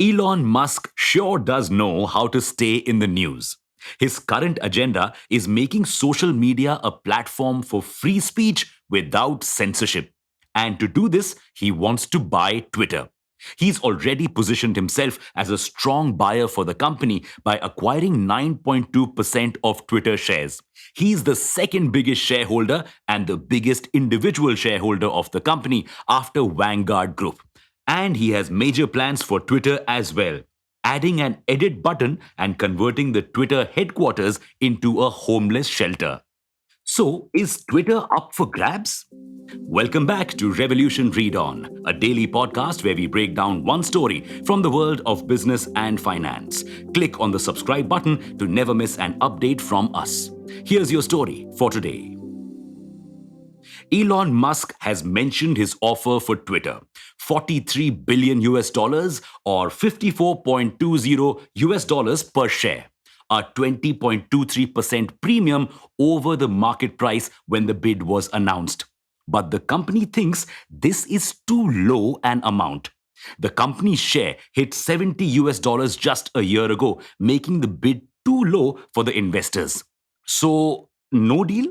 Elon Musk sure does know how to stay in the news. His current agenda is making social media a platform for free speech without censorship. And to do this, he wants to buy Twitter. He's already positioned himself as a strong buyer for the company by acquiring 9.2% of Twitter shares. He's the second biggest shareholder and the biggest individual shareholder of the company after Vanguard Group. And he has major plans for Twitter as well, adding an edit button and converting the Twitter headquarters into a homeless shelter. So, is Twitter up for grabs? Welcome back to Revolution Read On, a daily podcast where we break down one story from the world of business and finance. Click on the subscribe button to never miss an update from us. Here's your story for today. Elon Musk has mentioned his offer for Twitter, 43 billion US dollars or 54.20 US dollars per share, a 20.23% premium over the market price when the bid was announced. But the company thinks this is too low an amount. The company's share hit 70 US dollars just a year ago, making the bid too low for the investors. So, no deal?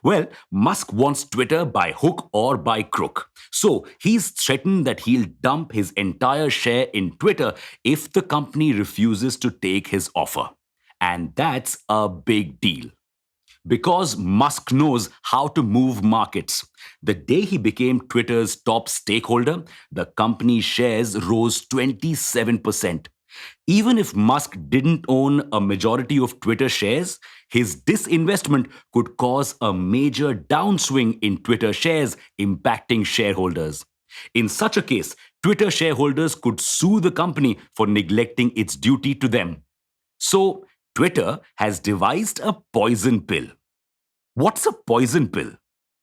Well, Musk wants Twitter by hook or by crook. So he's threatened that he'll dump his entire share in Twitter if the company refuses to take his offer. And that's a big deal. Because Musk knows how to move markets. The day he became Twitter's top stakeholder, the company's shares rose 27%. Even if Musk didn't own a majority of Twitter shares, his disinvestment could cause a major downswing in Twitter shares, impacting shareholders. In such a case, Twitter shareholders could sue the company for neglecting its duty to them. So, Twitter has devised a poison pill. What's a poison pill?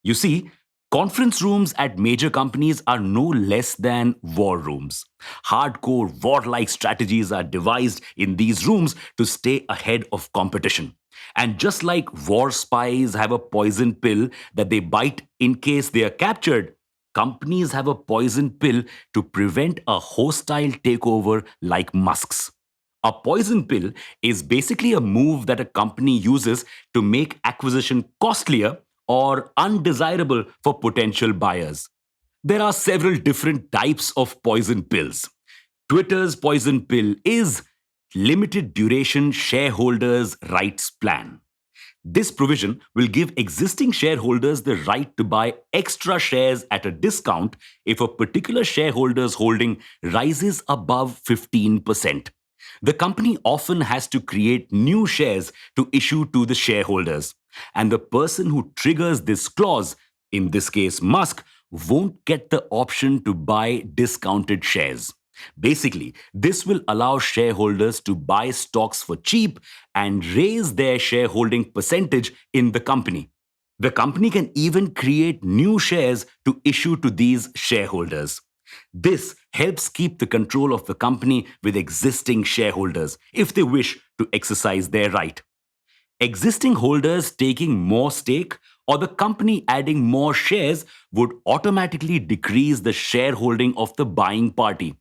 You see, conference rooms at major companies are no less than war rooms. Hardcore war-like strategies are devised in these rooms to stay ahead of competition. And just like war spies have a poison pill that they bite in case they are captured, companies have a poison pill to prevent a hostile takeover like Musk's. A poison pill is basically a move that a company uses to make acquisition costlier or undesirable for potential buyers. There are several different types of poison pills. Twitter's poison pill is limited duration shareholders' rights plan. This provision will give existing shareholders the right to buy extra shares at a discount if a particular shareholder's holding rises above 15%. The company often has to create new shares to issue to the shareholders. And the person who triggers this clause, in this case Musk, won't get the option to buy discounted shares. Basically, this will allow shareholders to buy stocks for cheap and raise their shareholding percentage in the company. The company can even create new shares to issue to these shareholders. This helps keep the control of the company with existing shareholders if they wish to exercise their right. Existing holders taking more stake or the company adding more shares would automatically decrease the shareholding of the buying party.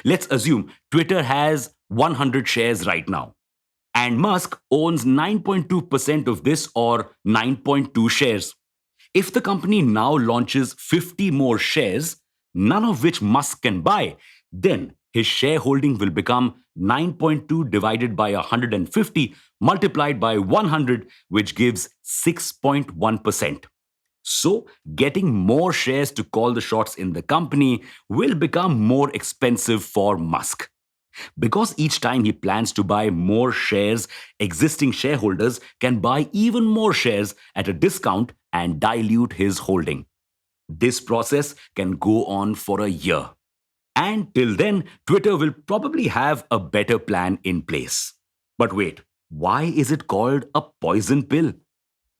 Let's assume Twitter has 100 shares right now, and Musk owns 9.2% of this or 9.2 shares. If the company now launches 50 more shares, none of which Musk can buy, then his shareholding will become 9.2 divided by 150 multiplied by 100, which gives 6.1%. So, getting more shares to call the shots in the company will become more expensive for Musk. Because each time he plans to buy more shares, existing shareholders can buy even more shares at a discount and dilute his holding. This process can go on for a year. And till then, Twitter will probably have a better plan in place. But wait, why is it called a poison pill?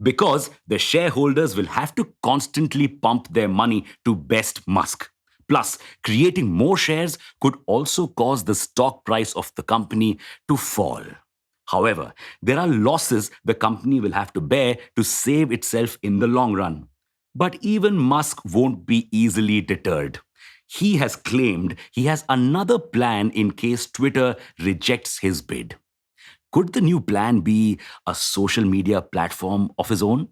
Because the shareholders will have to constantly pump their money to best Musk. Plus, creating more shares could also cause the stock price of the company to fall. However, there are losses the company will have to bear to save itself in the long run. But even Musk won't be easily deterred. He has claimed he has another plan in case Twitter rejects his bid. Could the new plan be a social media platform of his own?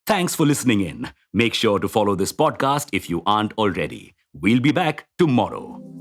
Thanks for listening in. Make sure to follow this podcast if you aren't already. We'll be back tomorrow.